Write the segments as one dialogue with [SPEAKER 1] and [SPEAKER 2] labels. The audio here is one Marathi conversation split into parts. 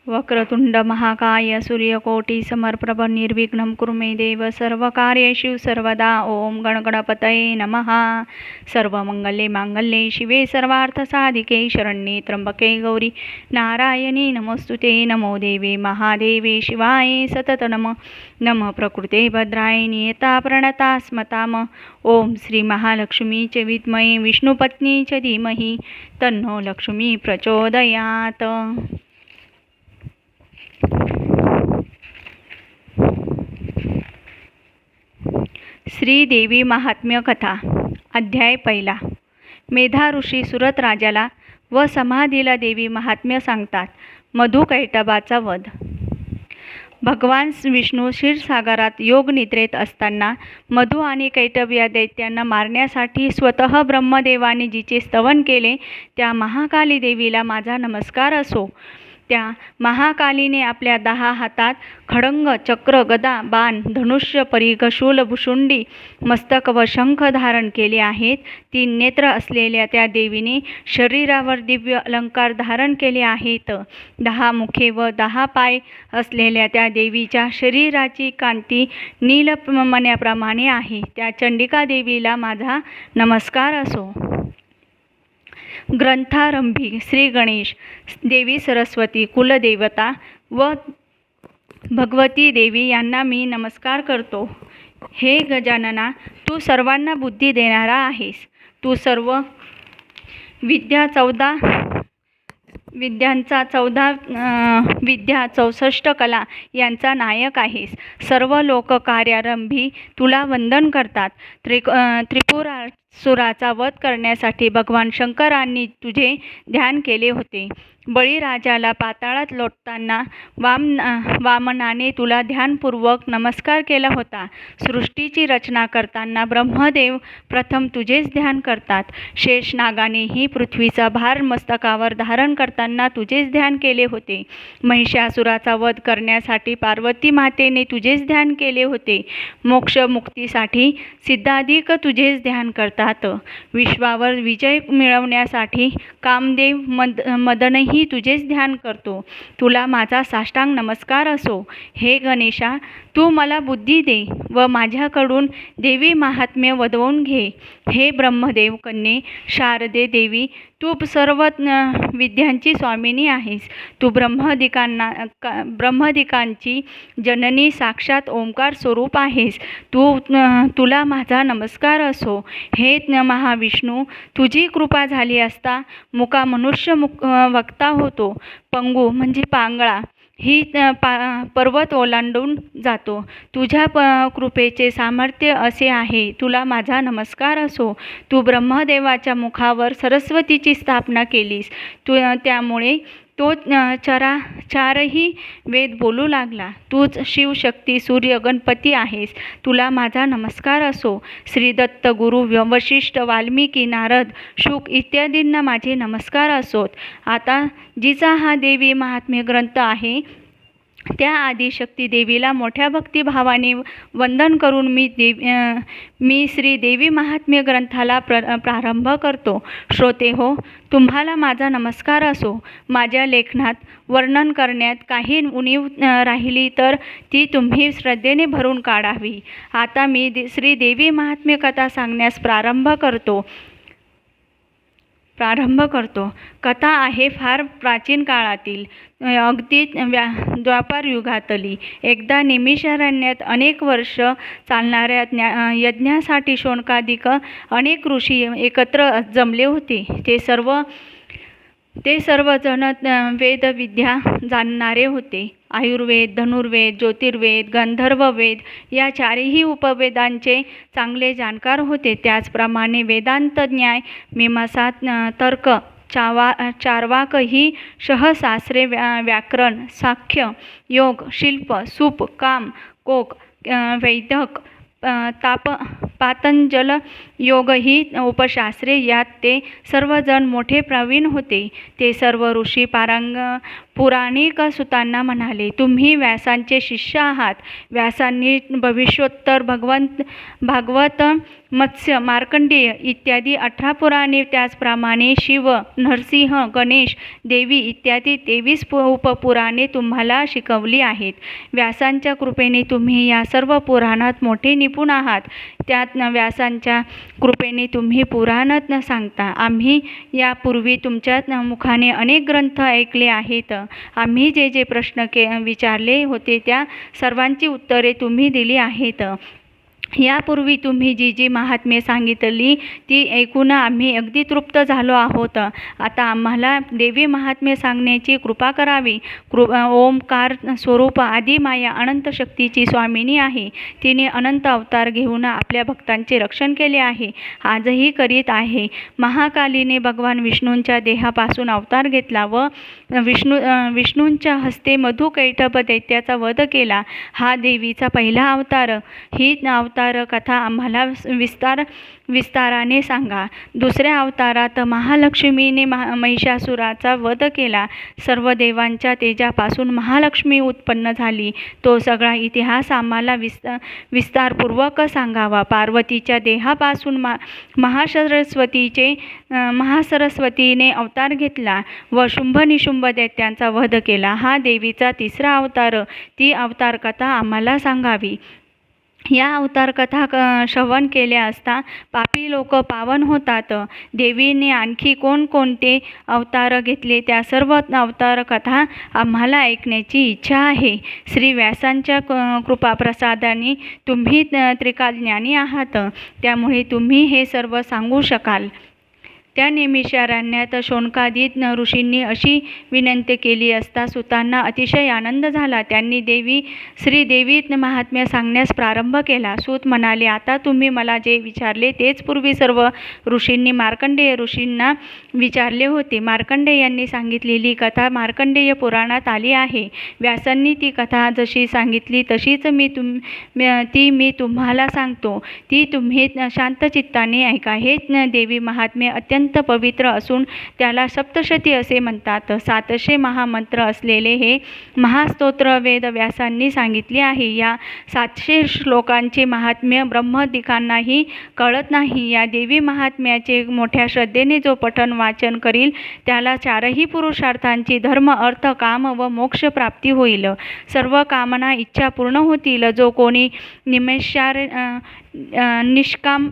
[SPEAKER 1] वक्रतुंड महाकाय सूर्यकोटि समप्रभ निर्विघ्नं कुरु मे देव सर्वकार्येषु सर्वदा. ओम गणगणपतये नमः. सर्वमंगले मांगल्ये शिवे सर्वार्थसाधिके शरण्ये त्र्यंबके गौरी नारायणी नमोस्तुते. नमो देवे महादेवे शिवाय सतत नम प्रकृते भद्राय नियता प्रणता स्मताम. ओम श्री महालक्ष्मीचे विद्महे विष्णुपत्नीचे धीमहि तन्नो लक्ष्मी प्रचोदयात. श्री देवी महात्म्य कथा. अध्याय पहिला. मेधा ऋषी सुरत राजाला व समाधीला देवी महात्म्य सांगतात. मधु कैटभाचा वध. भगवान विष्णू क्षीरसागरात योग निद्रेत असताना मधु आणि कैटभ या दैत्यांना मारण्यासाठी स्वतः ब्रह्मदेवाने जिचे स्तवन केले त्या महाकाली देवीला माझा नमस्कार असो. त्या महाकालीने आपल्या 10 हातात खडंग, चक्र, गदा, बाण, धनुष्य, परिघ, शूल, भुशुंडी, मस्तक व शंख धारण केले आहेत. 3 नेत्र असलेल्या त्या देवीने शरीरावर दिव्य अलंकार धारण केले आहेत. 10 मुखे व 10 पाय असलेल्या त्या देवीच्या शरीराची कांती नीलमण्याप्रमाणे आहे. त्या चंडिका देवीला माझा नमस्कार असो. ग्रंथारंभी श्री गणेश, देवी सरस्वती कुलदेवता व भगवती देवी यांना मी नमस्कार करतो. हे गजानना, तू सर्वांना बुद्धी देणारा आहेस. तू सर्व विद्यांचा 14 विद्या 64 कला यांचा नायक आहेस. सर्व लोक कार्यारंभी तुला वंदन करतात. त्रिपुरासुराचा वध करण्यासाठी भगवान शंकरांनी तुझे ध्यान केले होते. बळीराजाला पाताळात लोटताना वामनाने तुला ध्यानपूर्वक नमस्कार केला होता. सृष्टीची रचना करताना ब्रह्मदेव प्रथम तुझेच ध्यान करतात. शेषनागानेही पृथ्वीचा भार मस्तकावर धारण करताना तुझेच ध्यान केले होते. महिषासुराचा वध करण्यासाठी पार्वती मातेने तुझेच ध्यान केले होते. मोक्ष मुक्तीसाठी सिद्धाधिक तुझेच ध्यान करतात. विश्वावर विजय मिळवण्यासाठी कामदेव मदनही तुझेच ध्यान करतो. तुला माझा साष्टांग नमस्कार असो. हे गणेशा, तू मला बुद्धी दे व माझ्याकडून देवी महात्म्य वदवून घे. हे ब्रह्मदेव कन्ये शारदे देवी, तू सर्व विद्यांची स्वामिनी आहेस. तू ब्रह्मदिकांची जननी साक्षात ओंकार स्वरूप आहेस. तुला माझा नमस्कार असो. हे महाविष्णू, तुझी कृपा झाली असता मुका मनुष्य वक्ता होतो. पंगू म्हणजे पांगळा ही पर्वत ओलांडून जातो. तुझ्या कृपेचे सामर्थ्य असे आहे. तुला माझा नमस्कार असो. तू ब्रह्मदेवाच्या मुखावर सरस्वतीची स्थापना केलीस. त्यामुळे तो चारही वेद बोलू लागला. तूच शिवशक्ती सूर्य गणपती आहेस. तुला माझा नमस्कार असो. श्री दत्त, गुरु, वशिष्ठ, वाल्मिकी, नारद, शुक इत्यादींना माझे नमस्कार असोत. आता जिचा हा देवी महात्म्य ग्रंथ आहे त्या आदिशक्ती देवीला मोठ्या भक्तिभावाने वंदन करून मी श्री देवी महात्म्य ग्रंथाला प्रारंभ करतो. श्रोते हो, तुम्हाला माझा नमस्कार असो. माझ्या लेखनात वर्णन करण्यात काही उणीव राहिली तर ती तुम्ही श्रद्धेने भरून काढावी. आता मी श्री देवी महात्म्य कथा सांगण्यास प्रारंभ करतो. कथा आहे फार प्राचीन काळातील, अगदी द्वापार युगातली. एकदा निमिषारण्यात अनेक वर्ष चालणाऱ्या यज्ञासाठी शौनकादिक अनेक ऋषी एकत्र जमले होते. ते सर्वजण वेदविद्या जाणणारे होते. आयुर्वेद, धनुर्वेद, ज्योतिर्वेद, गंधर्ववेद या 4ही उपवेदांचे चांगले जाणकार होते. त्याचप्रमाणे वेदांत, न्याय, मीमांसा, तर्क, चार्वाक ही सहशास्त्रे, व्याकरण, साख्य, योग, शिल्प, सूप, काम, कोक, वैदक, पातंजल योग ही उपशास्त्रे यात ते सर्वजण मोठे प्रवीण होते. ते सर्व ऋषी पुराणिक सुतांना म्हणाले, तुम्ही व्यासांचे शिष्य आहात. व्यासांनी भविष्योत्तर भागवत, मत्स्य, मार्कंडेय इत्यादी 18 पुराणे, त्याचप्रमाणे शिव, नरसिंह, गणेश, देवी इत्यादी 23 उपपुराणे तुम्हाला शिकवली आहेत. व्यासांच्या कृपेने तुम्ही या सर्व पुराणात मोठे निपुण आहात. त्यात व्यासांच्या कृपेने तुम्ही पुराणात सांगता. आम्ही यापूर्वी तुमच्या मुखाने अनेक ग्रंथ ऐकले आहेत. आम्ही जे जे प्रश्न विचारले होते त्या सर्वांची उत्तरे तुम्ही दिली आहेत. यापूर्वी तुम्ही जी जी महात्म्ये सांगितली ती ऐकून आम्ही अगदी तृप्त झालो आहोत. आता आम्हाला देवी महात्म्ये सांगण्याची कृपा करावी. ओमकार स्वरूप आदी माया अनंत शक्तीची स्वामिनी आहे. तिने अनंत अवतार घेऊन आपल्या भक्तांचे रक्षण केले आहे, आजही करीत आहे. महाकालीने भगवान विष्णूंच्या देहापासून अवतार घेतला व विष्णूंच्या हस्ते मधुकैटभ दैत्याचा वध केला. हा देवीचा पहिला अवतार. ही अवतार कथा आम्हाला विस्ताराने सांगा. दुसऱ्या अवतारात महालक्ष्मीने महिषासुराचा वध केला. सर्व देवांच्या तेजापासून महालक्ष्मी उत्पन्न झाली. तो सगळा इतिहास आम्हाला विस्तारपूर्वक सांगावा. पार्वतीच्या देहापासून महासरस्वतीने अवतार घेतला व शुंभ निशुंभ दैत्यांचा वध केला. हा देवीचा तिसरा अवतार. ती अवतार कथा आम्हाला सांगावी. या अवतार कथा श्रवण केल्या असता पापी लोक पावन होतात. देवीने आणखी कोणकोणते अवतार घेतले त्या सर्व अवतार कथा आम्हाला ऐकण्याची इच्छा आहे. श्री व्यासांच्या कृपाप्रसादाने तुम्ही त्रिकालज्ञानी आहात, त्यामुळे तुम्ही हे सर्व सांगू शकाल. त्या निमिषारण्यात शौनकादी ऋषींनी अशी विनंती केली असता सुतांना अतिशय आनंद झाला. त्यांनी श्रीदेवी महात्म्य सांगण्यास प्रारंभ केला. सूत म्हणाले, आता तुम्ही मला जे विचारले तेच पूर्वी सर्व ऋषींनी मार्कंडेय ऋषींना विचारले होते. मार्कंडेयांनी सांगितलेली कथा मार्कंडेय पुराणात आली आहे. व्यासांनी ती कथा जशी सांगितली तशीच मी तुम्हाला सांगतो. ती तुम्ही शांतचित्ताने ऐका. हे देवी महात्म्य अत्यंत पवित्र असून त्याला सप्तशती असे म्हणतात. 700 महामंत्र असलेले हे महास्तोत्र वेद व्यासांनी सांगितले आहे. या 700 श्लोकांचे महात्म्य ब्रह्मदिकांनाही कळत नाही. या देवी महात्म्याचे मोठ्या श्रद्धेने जो पठण वाचन करील त्याला 4ही पुरुषार्थांची धर्म, अर्थ, काम व मोक्ष प्राप्ती होईल. सर्व कामना इच्छा पूर्ण होतील. जो कोणी निष्काम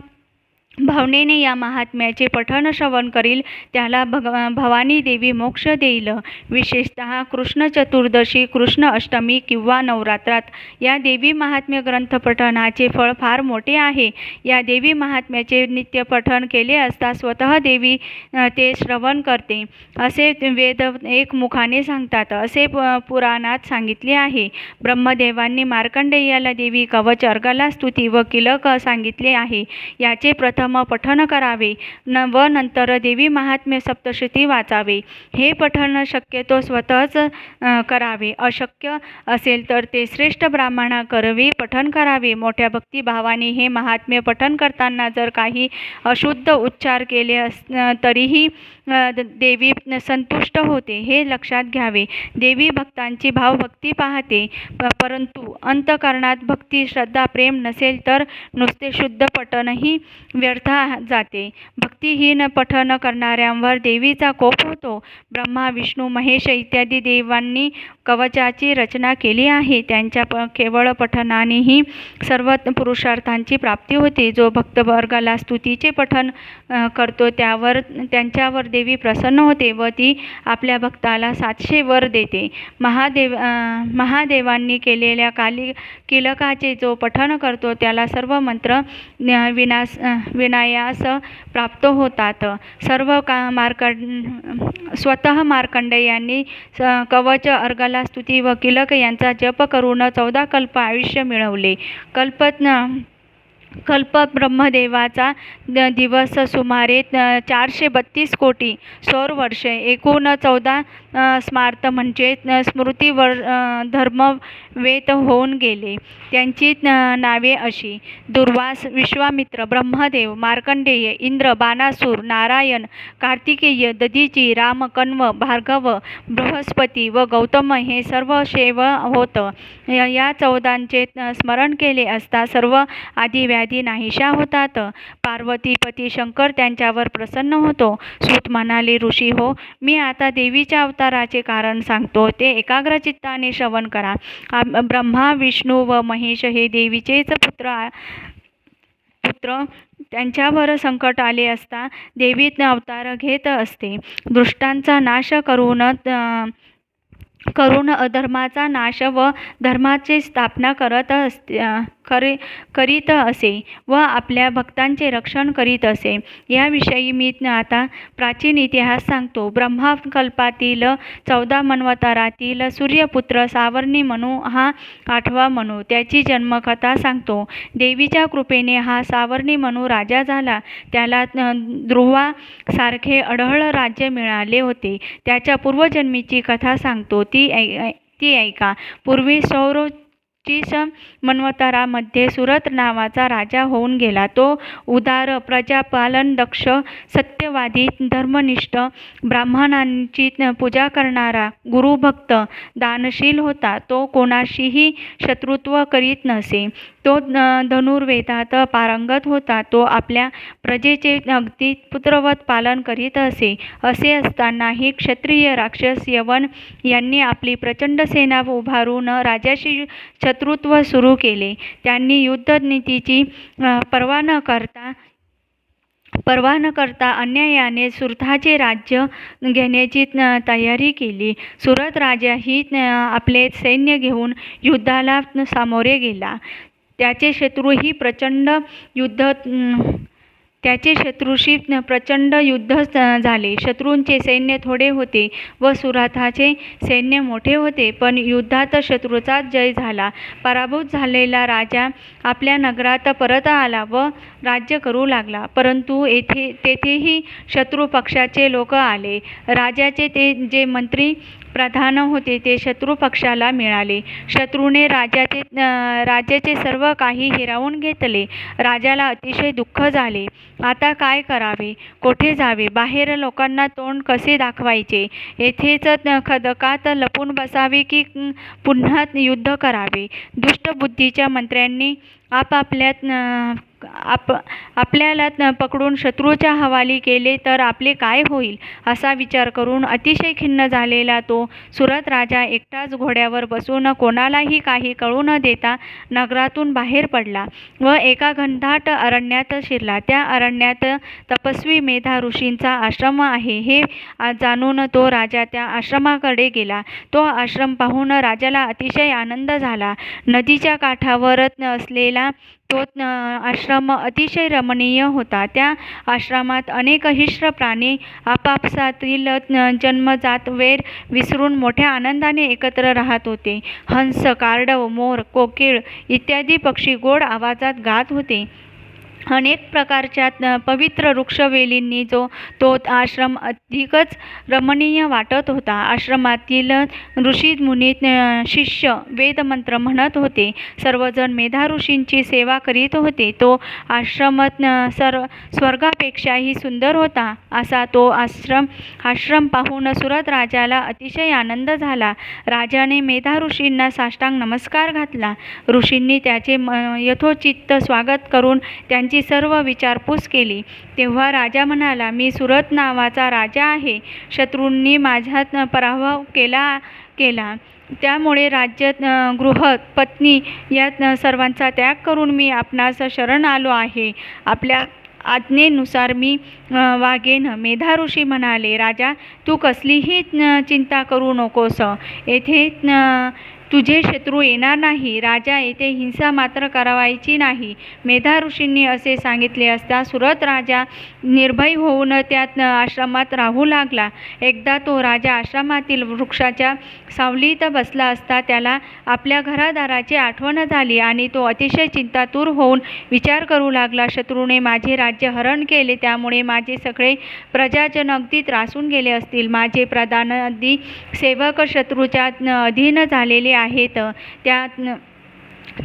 [SPEAKER 1] भावनेने या महात्म्याचे पठण श्रवण करील त्याला भवानी देवी मोक्ष देईल. विशेषतः कृष्ण चतुर्दशी, कृष्ण अष्टमी किंवा नवरात्रात या देवी महात्म्य ग्रंथ पठणाचे फळ फार मोठे आहे. या देवी महात्म्याचे नित्य पठण केले असता स्वतः देवी ते श्रवण करते असे वेद एकमुखाने सांगतात, असे पुराणात सांगितले आहे. ब्रह्मदेवांनी मार्कंडेयाला देवी कवच, अर्गला स्तुती व किलक सांगितले आहे. याचे प्रथम पठण करावे व नंतर देवी महात्म्य सप्तशती वाचावे. हे पठण शक्यतो स्वतःच करावे. अशक्य असेल तर ते श्रेष्ठ ब्राह्मणा करवी पठण करावे. मोठ्या भक्तिभावाने हे महात्म्य पठण करताना जर काही अशुद्ध उच्चार केले तरीही देवी संतुष्ट होते, हे लक्षात घ्यावे. देवी भक्तांची भावभक्ती पाहते, परंतु अंतःकरणात भक्ती, श्रद्धा, प्रेम नसेल तर नुसते शुद्ध पठणही व्यर्थ जाते. भक्तिहीन पठण करणाऱ्यांवर देवीचा कोप होतो. ब्रह्मा, विष्णू, महेश इत्यादी देवांनी कवचाची रचना केली आहे. त्यांच्या केवळ पठणानेही सर्व पुरुषार्थांची प्राप्ती होते. जो भक्तवर्गाला स्तुतीचे पठण करतो त्यांच्यावर देवी प्रसन्न होते व ती आपल्या भक्ताला 700 वर देते. महादेवांनी केलेल्या किलकाचे जो पठण करतो त्याला सर्व मंत्र विनायास प्राप्त होतात. स्वतः मार्कंडेयांनी कवच, अर्गला स्तुती व किलक यांचा जप करून 14 कल्प आयुष्य मिळवले. कल्प ब्रह्मदेवाचा दिवस सुमारे 432 कोटी सौर वर्षे, एकूण स्मार्त म्हणजे स्मृतीवर धर्मवेत होऊन गेले. त्यांची नावे अशी: दुर्वास, विश्वामित्र, ब्रह्मदेव, मार्कंडेय, इंद्र, बाणासूर, नारायण, कार्तिकेय, दधीची, राम, कण्व, भार्गव, बृहस्पती व गौतम हे सर्व शैव होत. या 14चे स्मरण केले असता सर्व आदिव्याधी नाहीशा होतात. पार्वतीपती शंकर त्यांच्यावर प्रसन्न होतो. सूत म्हणाले, ऋषी हो, मी आता देवीच्या अवताराचे कारण सांगतो, ते एकाग्र चित्ताने श्रवण करा. ब्रह्मा, विष्णू व महेश हे देवीचेच पुत्र त्यांच्यावर संकट आले असता देवी अवतार घेत असते. दुष्टांचा नाश करून अधर्माचा नाश व धर्माची स्थापना करीत असे व आपल्या भक्तांचे रक्षण करीत असे. याविषयी मी आता प्राचीन इतिहास सांगतो. ब्रह्मकल्पातील 14 मन्वंतरातील सूर्यपुत्र सावर्णी मनू हा 8वा मनू. त्याची जन्मकथा सांगतो. देवीच्या कृपेने हा सावर्णी मनू राजा झाला. त्याला ध्रुवासारखे अढळ राज्य मिळाले होते. त्याच्या पूर्वजन्मीची कथा सांगतो, ती ऐका. पूर्वी सौरचिस मन्वंतरामध्ये सुरत नावाचा राजा होऊन गेला. तो उदार, प्रजापालन दक्ष, सत्यवादी, धर्मनिष्ठ, ब्राह्मणांची पूजा करणारा, गुरुभक्त, दानशील होता. तो कोणाशीही शत्रुत्व करीत नसे. तो धनुर्वेदात पारंगत होता. तो आपल्या प्रजेचे अगदी पुत्रवत पालन करीत असे. असे असतानाही क्षत्रिय राक्षस यवन यांनी आपली प्रचंड सेना उभारून राजाशी शत्रुत्व सुरू केले. त्यांनी युद्धनीतीची पर्वा न करता अन्यायाने सुरताचे राज्य घेण्याची तयारी केली. सुरत राजाही आपले सैन्य घेऊन युद्धाला सामोरे गेला. त्याचे शत्रूशी प्रचंड युद्ध झाले. शत्रूंचे सैन्य थोडे होते व सुरताचे सैन्य मोठे होते, पण युद्धात शत्रूचाच जय झाला. पराभूत झालेला राजा आपल्या नगरात परत आला व राज्य करू लागला. परंतु तेथेही शत्रू पक्षाचे लोक आले. राजाचे ते जे मंत्री प्रधान होते ते शत्रू पक्षाला मिळाले. शत्रूने राजाचे सर्व काही हिरावून घेतले. राजाला अतिशय दुःख झाले. आता काय करावे, कोठे जावे, बाहेर लोकांना तोंड कसे दाखवायचे, येथेच खदकात लपून बसावे की पुन्हा युद्ध करावे. दुष्टबुद्धीच्या मंत्र्यांनी आपल्याला पकडून शत्रूच्या हवाली केले तर आपले काय होईल, असा विचार करून अतिशय खिन्न झालेला तो सुरत राजा एकटाच घोड्यावर बसून कोणालाही काही कळू न देता नगरातून बाहेर पडला व एका घनदाट अरण्यात शिरला. त्या अरण्यात तपस्वी मेधा ऋषींचा आश्रम आहे हे जाणून तो राजा त्या आश्रमाकडे गेला. तो आश्रम पाहून राजाला अतिशय आनंद झाला. नदीच्या काठावर असलेला तो आश्रम अतिशय रमणीय होता. त्या आश्रमात अनेक हिंस्र प्राणी आपापसातील जन्मजात वैर विसरून मोठ्या आनंदाने एकत्र राहत होते. हंस, कार्डव, मोर, कोकिळ इत्यादी पक्षी गोड आवाजात गात होते. अनेक प्रकारच्या पवित्र वृक्षवेलींनी तो आश्रम अधिकच रमणीय वाटत होता. आश्रमातील ऋषी मुनी शिष्य वेदमंत्र म्हणत होते. सर्वजण मेधा ऋषींची सेवा करीत होते. तो आश्रम स्वर्गापेक्षाही सुंदर होता. असा तो आश्रम पाहून सुरत राजाला अतिशय आनंद झाला. राजाने मेधा ऋषींना साष्टांग नमस्कार घातला. ऋषींनी त्याचे यथोचित स्वागत करून त्यांची सर्व विचारपूस केली. तेव्हा राजा म्हणाला, मी सुरत नावाचा राजा आहे. शत्रूंनी माझ्यात पराभव केला. त्यामुळे राज्य, गृह, पत्नी या सर्वांचा त्याग करून मी आपणास शरण आलो आहे. आपल्या आज्ञेनुसार मी वागेन. मेधा ऋषी म्हणाले, राजा, तू कसलीही चिंता करू नकोस. येथे तुझे शत्रू येणार नाही. राजा, येथे हिंसा मात्र करावायची नाही. मेधा ऋषींनी असे सांगितले असता सुरत राजा निर्भय होऊन त्या आश्रमात राहू लागला. एकदा तो राजा आश्रमातील वृक्षाच्या सावलीत बसला असता त्याला आपल्या घरादाराची आठवण झाली आणि तो अतिशय चिंतातूर होऊन विचार करू लागला, शत्रूने माझे राज्य हरण केले, त्यामुळे माझे सगळे प्रजाजन अगदी त्रासून गेले असतील. माझे प्रधानादी सेवक शत्रूच्या अधीन झालेले आहेत.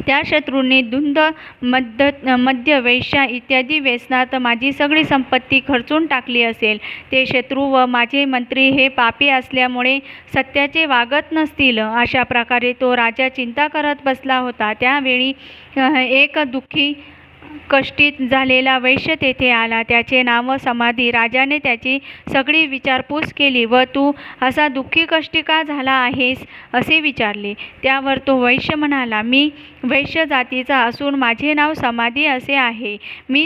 [SPEAKER 1] त्या शत्रूने धुंद, मद्य, वेश्या इत्यादी व्यसनात माझी सगळी संपत्ती खर्चून टाकली असेल. ते शत्रू व माझे मंत्री हे पापी असल्यामुळे सत्याचे वागत नसतील. अशा प्रकारे तो राजा चिंता करत बसला होता. त्यावेळी एक दुःखी कष्टीत झालेला वैश्य तेथे आला. त्याचे नाव समाधी. राजाने त्याची सगळी विचारपूस केली व तू असा दुःखी कष्टी का झाला आहेस असे विचारले. त्यावर तो वैश्य म्हणाला, मी वैश्य जातीचा असून माझे नाव समाधी असे आहे. मी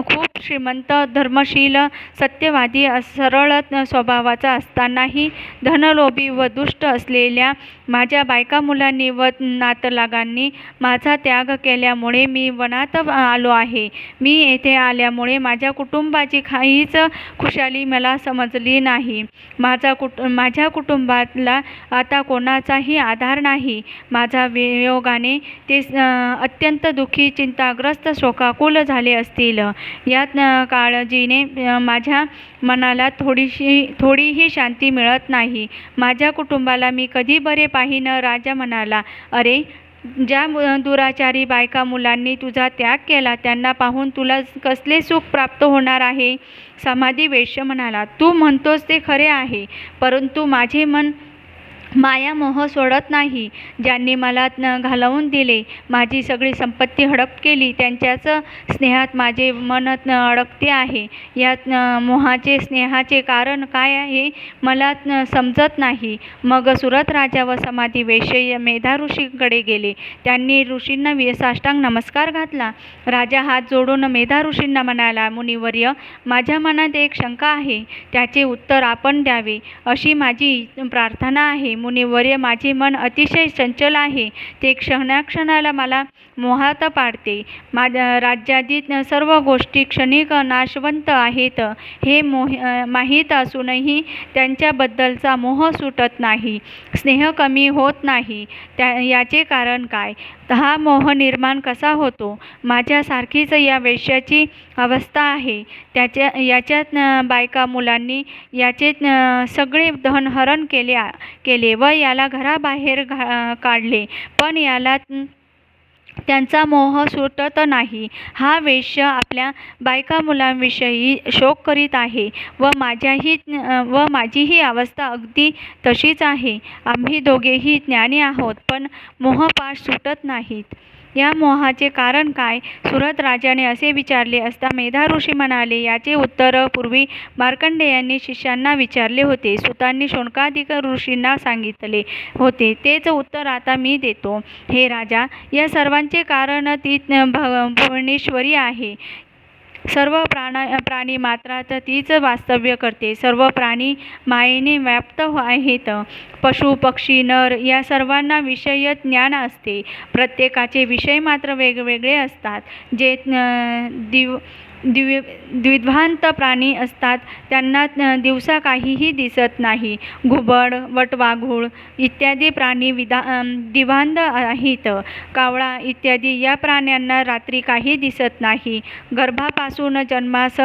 [SPEAKER 1] खूप श्रीमंत, धर्मशील, सत्यवादी, सरळ स्वभावाचा असतानाही धनलोभी व दुष्ट असलेल्या माझ्या बायका मुलांनी व नातलगांनी माझा त्याग केल्यामुळे मी वनात आलो आहे. मी येथे आल्यामुळे माझ्या कुटुंबाची काहीच खुशाली मला समजली नाही. माझ्या कुटुंबाला आता कोणाचाही आधार नाही. माझ्या वियोगाने ते अत्यंत दुःखी, चिंताग्रस्त, शोकाकुल झाले असतील. यात काळजीने माझ्या मनाला थोडीही शांती मिळत नाही. माझ्या कुटुंबाला मी कधी बरे पाहीन. राजा म्हणाला, अरे, ज्या दुराचारी बायका मुलांनी तुझा त्याग केला त्यांना पाहून तुला कसले सुख प्राप्त होणार आहे. समाधी वैश्य म्हणाला, तू म्हणतोस ते खरे आहे, परंतु माझे मन माया मोह सोडत नाही. ज्यांनी मला घालवून दिले, माझी सगळी संपत्ती हडप केली, त्यांच्याच स्नेहात माझे मन अडकते आहे. यात मोहाचे, स्नेहाचे कारण काय आहे मला समजत नाही. मग सुरत राजा व समाधी वैश्य मेधा ऋषीकडे गेले. त्यांनी ऋषींना साष्टांग नमस्कार घातला. राजा हात जोडून मेधा ऋषींना म्हणाला, मुनिवर्य, माझ्या मनात एक शंका आहे, त्याचे उत्तर आपण द्यावे अशी माझी प्रार्थना आहे. मुनिवर्य, माझे मन अतिशय चंचल आहे. ते क्षणाक्षणाला मला मोहात पाडते. राज्यातील सर्व गोष्टी क्षणिक नाशवंत आहेत हे माहीत असूनही त्यांच्याबद्दलचा मोह सुटत नाही, स्नेह कमी होत नाही. याचे कारण काय? हा मोह निर्माण कसा होतो? माझ्यासारखीच या वेश्याची अवस्था आहे. याच्यात बायका मुलांनी याचे सगळे धन हरण केले व याला घराबाहेर काढले, पण याला त्यांचा मोह सुटत नाही. हा वेश्य आपल्या बायका मुलांविषयी शोक करीत आहे व माझीही अवस्था अगदी तशीच आहे. आम्ही दोघेही ज्ञानी आहोत, पण मोहपाश सुटत नाहीत. या मोहाचे कारण काय? सुरत राजाने असे विचारले असता मेधा ऋषी म्हणाले, याचे उत्तर पूर्वी मार्कंडेयांनी शिष्यांना विचारले होते. सुतांनी शौनकादिक ऋषींना सांगितले होते, तेच उत्तर आता मी देतो. हे राजा, या सर्वांचे कारण ती भुवनेश्वरी आहे. सर्व प्राणी मात्रात तीच वास्तव्य करते. सर्व प्राणी मायेने व्याप्त आहेत. पशु, पक्षी, नर या सर्वांना विषय ज्ञान असते. प्रत्येकाचे विषय मात्र वेगवेगळे असतात. जे द्विध्वांत प्राणी असतात त्यांना दिवसा काहीही दिसत नाही. घुबड, वटवाघूळ इत्यादी प्राणी दिवांध आहेत. कावळा इत्यादी या प्राण्यांना रात्री काही दिसत नाही. गर्भापासून जन्मास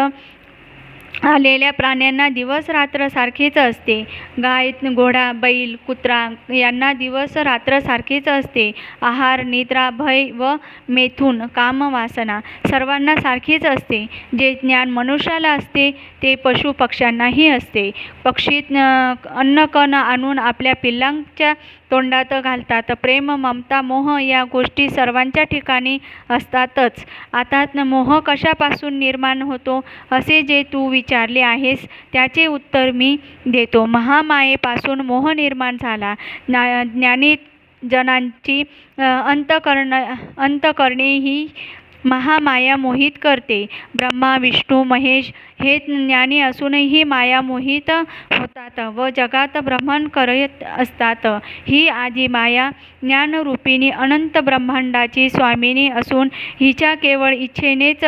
[SPEAKER 1] आलेल्या प्राण्यांना दिवस रात्र सारखेच असते. गाय, घोडा, बैल, कुत्रा यांना दिवस रात्र सारखेच असते. आहार, निद्रा, भय व मैथुन, काम, वासना सर्वांना सारखीच असते. जे ज्ञान मनुष्याला असते ते पशु पक्ष्यांनाही असते. पक्षी अन्नकण आणून आपल्या पिल्लांच्या तोंडात घालतात. प्रेम, ममता, मोह या गोष्टी सर्वांच्या ठिकाणी असतातच. आता मोह कशापासून निर्माण होतो असे जे तू विचारले आहेस त्याचे उत्तर मी देतो. महामायेपासून मोह निर्माण झाला. ज्ञानी जनांची अंतःकरणे ही महामाया मोहित करते. ब्रह्मा विष्णू महेश हे ज्ञानी असूनही माया मोहित होतात व जगात भ्रमण करत असतात. ही आदी माया ज्ञानरूपिणी अनंत ब्रह्मांडाची स्वामिनी असून हिच्या केवळ इच्छेनेच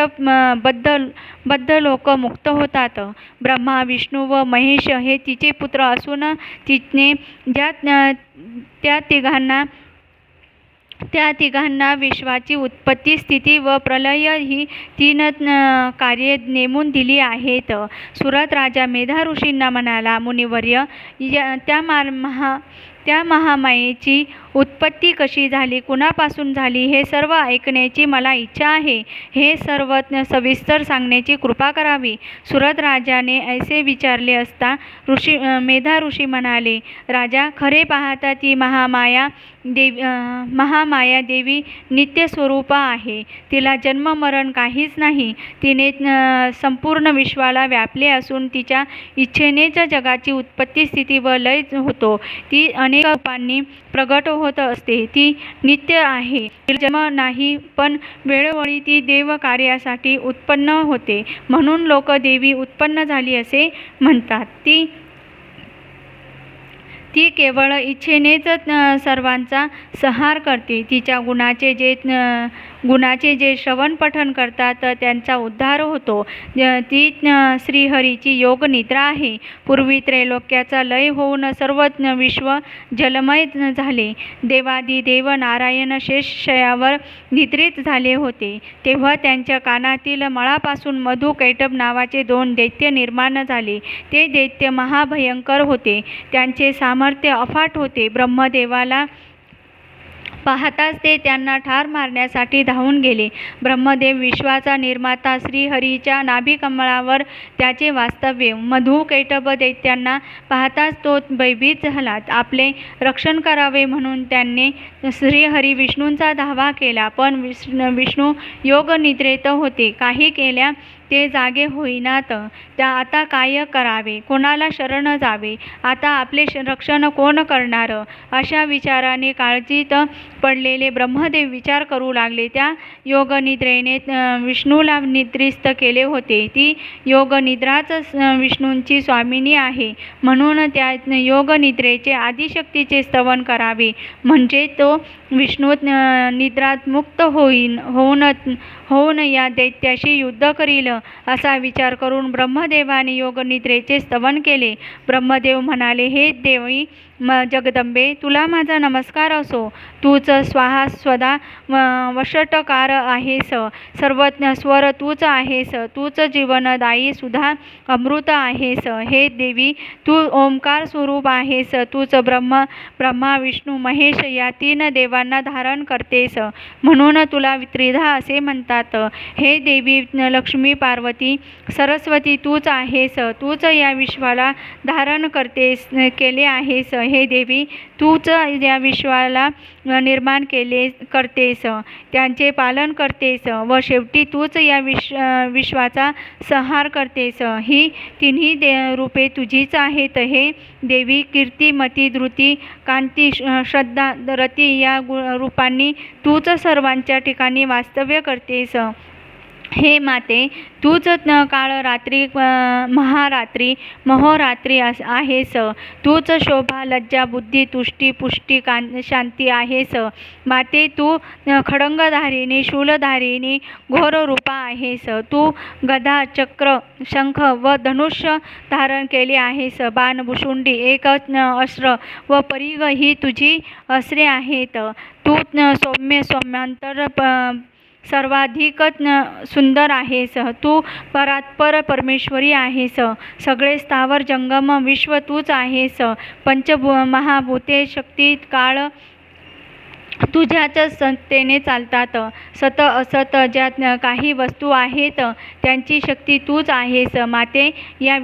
[SPEAKER 1] बद्ध लोक मुक्त होतात. ब्रह्मा विष्णू व महेश हे तिचे पुत्र असून तिने त्या तिघांना विश्वाची उत्पत्ती स्थिती व प्रलय ही 3 कार्ये नेमून दिली आहेत. सुरत राजा मेधा ऋषींना म्हणाला, मुनिवर्य, त्या महामायेची उत्पत्ती कशी झाली, कुणापासून झाली हे सर्व ऐकण्याची मला इच्छा आहे. हे सर्व सविस्तर सांगण्याची कृपा करावी. सुरत राजाने ऐसे विचारले असता मेधा ऋषी म्हणाले, राजा, खरे पाहता ती महामाया देवी नित्य स्वरूप आहे. तिला जन्म मरण काहीच नाही. तिने संपूर्ण विश्वाला व्यापले असून तिच्या इच्छेनेच जगाची उत्पत्ती स्थिती व लय होतो. ती अनेक रूपांनी प्रगट होत असते. ती नित्य आहे. तिला जन्म नाही, पण वेळोवेळी ती देव कार्यासाठी उत्पन्न होते. म्हणून लोक देवी उत्पन्न झाली असे म्हणतात. ती केवळ इच्छेनेच सर्वांचा संहार करते. तिच्या गुणाचे जे श्रवण पठण करतात त्यांचा उद्धार होतो. ती श्रीहरीची योग निद्रा आहे. पूर्वी त्रैलोक्याचा लय होऊन सर्व विश्व जलमय झाले. देवादिदेव नारायण शेषशयावर निद्रित झाले होते. तेव्हा त्यांच्या कानातील मळापासून मधु कैटभ नावाचे 2 दैत्य निर्माण झाले. ते दैत्य महाभयंकर होते. त्यांचे सामर्थ्य अफाट होते. ब्रह्मदेवाला पाहताच ते त्यांना ठार मारण्यासाठी धावून गेले. ब्रह्मदेव विश्वाचा निर्माता श्रीहरीच्या नाभिकमळावर त्याचे वास्तव्य. मधु कैटभ दैत्यांना पाहताच तो भयभीत झाला. आपले रक्षण करावे म्हणून त्यांनी श्रीहरी विष्णूंचा धावा केला. पण विष्णू योगनिद्रेत होते. काही केल्या ते जागे होईनात. आता काय करावे, कोणाला शरण जावे, आता आपले रक्षण कोण करणार, अशा विचाराने काळजीत पडलेले ब्रह्मदेव विचार करू लागले. त्या योगनिद्रेने विष्णूला निद्रिस्त केले होते. ती योगनिद्राच विष्णूंची स्वामिनी आहे. म्हणून त्या योगनिद्रेचे आदिशक्तीचे स्तवन करावे, म्हणजे तो विष्णू निद्रात मुक्त होऊन या दैत्याशी युद्ध करील, असा विचार करून ब्रह्मदेवाने योगनिद्रेचे स्तवन केले. ब्रह्मदेव म्हणाले, हे देवी जगदंबे, तुला माझा नमस्कार असो. तूच स्वाहा स्वदा वषटकार आहेस. सर्वज्ञ स्वर तूच आहेस. तूच जीवनदायी सुधा अमृत आहेस. हे देवी, तू ओंकार स्वरूप आहेस. तूच ब्रह्मा विष्णू महेश या 3 देवांना धारण करतेस. म्हणून तुला त्रिधा असे म्हणतात. हे देवी लक्ष्मी, पार्वती, सरस्वती, तूच आहेस. तूच या विश्वाला धारण केले आहेस. हे देवी, तूच या विश्वाला निर्माण करतेस, त्यांचे पालन करतेस व शेवटी तूच या विश्वाचा संहार करतेस. ही तिन्ही रूपे तुझीच आहेत. हे देवी, कीर्ती, मती, धृती, कांती, श्रद्धा, रती या रूपांनी तूच सर्वांच्या ठिकाणी वास्तव्य करतेस. हे माते, तूच काळ रात्री, महारात्री, महोरात्री आहेस. तूच शोभा, लज्जा, बुद्धी, तुष्टी, पुष्टी, शांती आहेस. माते, तू खड्गधारिणी, शूलधारिणी, घोर रूपा आहेस. तू गदा, चक्र, शंख व धनुष्य धारण केले आहेस. बाण, भुशुंडी, एक अस्त्र व परिघ ही तुझी अस्त्रे आहेत. तू सौम्यांतर सर्वाधिक सुंदर आहेस. तू परात्पर परमेश्वरी आहेस. सगळे स्थावर जंगम विश्व तूच आहेस. महाभूते, शक्ती, काळ तुझ्याच सत्तेने चालतात. सत असत ज्या काही वस्तू आहेत त्यांची शक्ती तूच आहेस. माते, या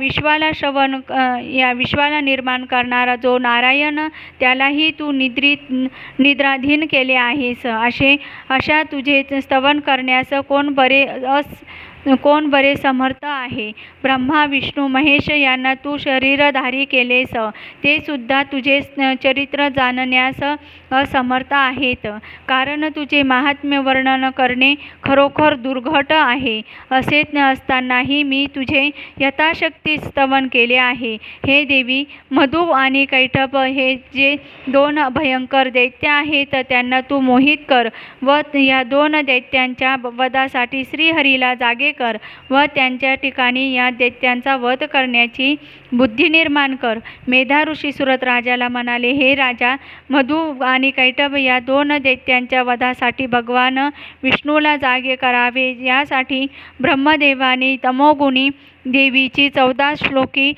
[SPEAKER 1] विश्वाला निर्माण करणारा जो नारायण, त्यालाही तू निद्राधीन केले आहेस. अशा तुझे स्तवन करण्यास कोण बरे कोण बरे समर्थ आहे. ब्रह्मा विष्णू महेश यांना तू शरीरधारी केलेस, ते सुद्धा तुझे चरित्र जाणण्यास असमर्थ आहेत, कारण तुझे महात्म्य वर्णन करणे खरोखर दुर्घट आहे. असे असतानाही मी तुझे यथाशक्ती स्तवन केले आहे. हे देवी, मधु आणि कैटभ हे जे 2 भयंकर दैत्य आहेत त्यांना तू मोहित कर व या 2 दैत्यांच्या वधासाठी श्रीहरीला जागे कर व त्यांच्या ठिकाणी या दैत्यांचा वध करण्याची बुद्धी निर्माण कर. मेधा ऋषी सुरत राजाला म्हणाले, हे राजा, मधु आणि कैटभ या 2 दैत्यांच्या वधासाठी भगवान विष्णूला जागे करावे. यासाठी ब्रह्मदेवाने तमोगुणी देवीची 14 श्लोकी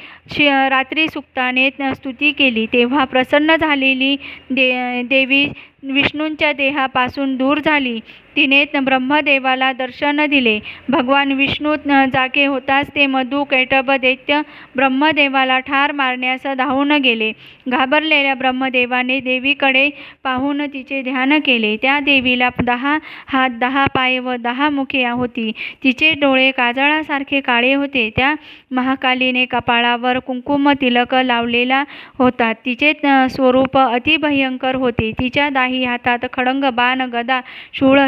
[SPEAKER 1] रात्री सुक्ताने स्तुती केली. तेव्हा प्रसन्न झालेली देवी विष्णूंच्या देहापासून दूर झाली. तिने ब्रह्मदेवाला दर्शन दिले. भगवान विष्णू जागे होताच ते मधु कैटभ दैत्य ब्रह्मदेवाला ठार मारण्यास धावून गेले. घाबरलेल्या ब्रह्मदेवाने देवीकडे पाहून तिचे ध्यान केले. त्या देवीला 10 हात 10 पाय व 10 मुखे होती. तिचे डोळे काजळासारखे काळे होते. त्या महाकालीने कपाळावर कुंकुम तिलक लावलेला होता. तिचे स्वरूप अतिभयंकर होते. तिच्या 10 हातात खड्ग, बाण, गदा, शूळ,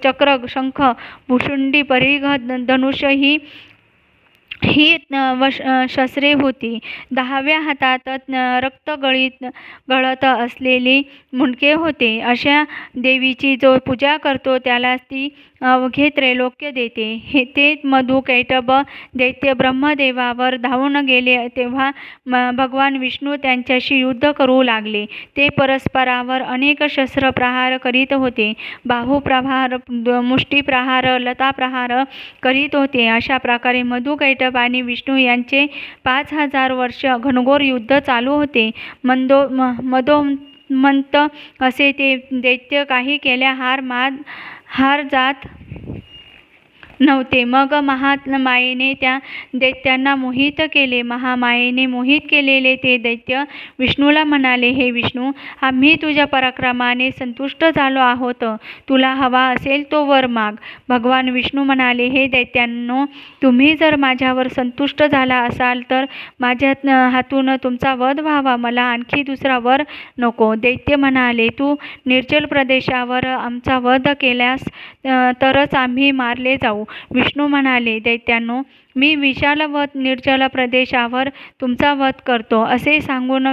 [SPEAKER 1] चक्र, शंख, भुशुंडी, परिघ, धनुष्य ही शस्त्रे होती. 10व्या हातात रक्त गळत असलेली मुंडके होते. अशा देवीची जो पूजा करतो त्याला ती अवघे त्रैलोक्य देते. ते मधु कैटभ दैत्य ब्रह्मदेवावर धावून गेले तेव्हा भगवान विष्णू त्यांच्याशी युद्ध करू लागले. ते परस्परावर अनेक शस्त्र प्रहार करीत होते. बाहुप्रहार, मुष्टीप्रहार, लताप्रहार करीत होते. अशा प्रकारे मधु कैटभ आणि विष्णू यांचे 5000 वर्ष घनघोर युद्ध चालू होते. मदोन्मत्त असे ते दैत्य काही केल्या हार जात नव्हते. मग महामायेने त्या दैत्यांना मोहित केले. महामायेने मोहित केलेले ते दैत्य विष्णूला म्हणाले, हे विष्णू, आम्ही तुझ्या पराक्रमाने संतुष्ट झालो आहोत. तुला हवा असेल तो वर माग. भगवान विष्णू म्हणाले, हे दैत्यांनो, तुम्ही जर माझ्यावर संतुष्ट झाला असाल तर माझ्या हातून तुमचा वध व्हावा. मला आणखी दुसरा वर नको. दैत्य म्हणाले, तू निर्जल प्रदेशावर आमचा वध केल्यास तरच आम्ही मारले जाऊ. विष्णू म्हणाले, दैत्यांनो, मी विशाल व निर्जल प्रदेशावर तुमचा वध करतो. असे सांगून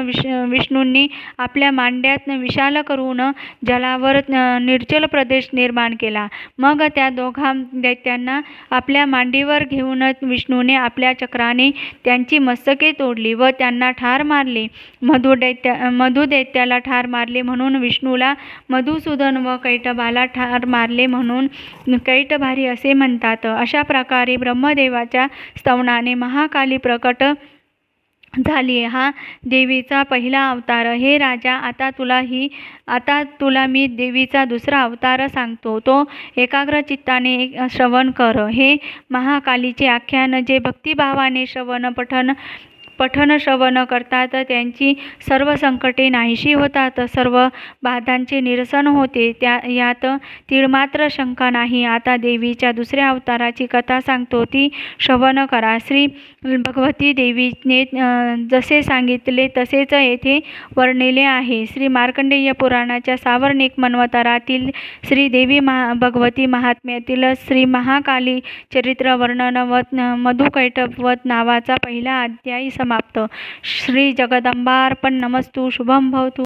[SPEAKER 1] विष्णूंनी आपल्या मांड्यात विशाल करून जलावर निर्जल प्रदेश निर्माण केला. मग त्या 2 दैत्यांना आपल्या मांडीवर घेऊन विष्णूने आपल्या चक्राने त्यांची मस्तके तोडली व त्यांना ठार मारले. मधु दैत्याला ठार मारले म्हणून विष्णूला मधुसूदन व कैटभाला ठार मारले म्हणून कैटभारी असे म्हणतात. अशा प्रकारे ब्रह्मदेवाच्या स्तवनाने महाकाली प्रकट झाली. हा देवीचा पहिला अवतार. हे राजा, आता तुला मी देवीचा दुसरा अवतार सांगतो. तो एकाग्र चित्ताने श्रवण कर. हे महाकालीचे आख्यान जे भक्तिभावाने पठन श्रवण करतात त्यांची सर्व संकटे नाहीशी होतात. सर्व बाधांचे निरसन होते. यात तीळमात्र शंका नाही. आता देवीच्या दुसऱ्या अवताराची कथा सांगतो, ती श्रवण करा. श्री भगवती देवीने जसे सांगितले तसेच येथे वर्णिले आहे. श्री मार्कंडेय पुराणाच्या सावर्णिक मन्वंतरातील श्री देवी भगवती महात्म्यातील श्री महाकाली चरित्र वर्णन व मधु कैटभ वध नावाचा पहिला अध्याय समाप्त. श्री जगदंबार्पण नमस्तु. शुभम भवतु.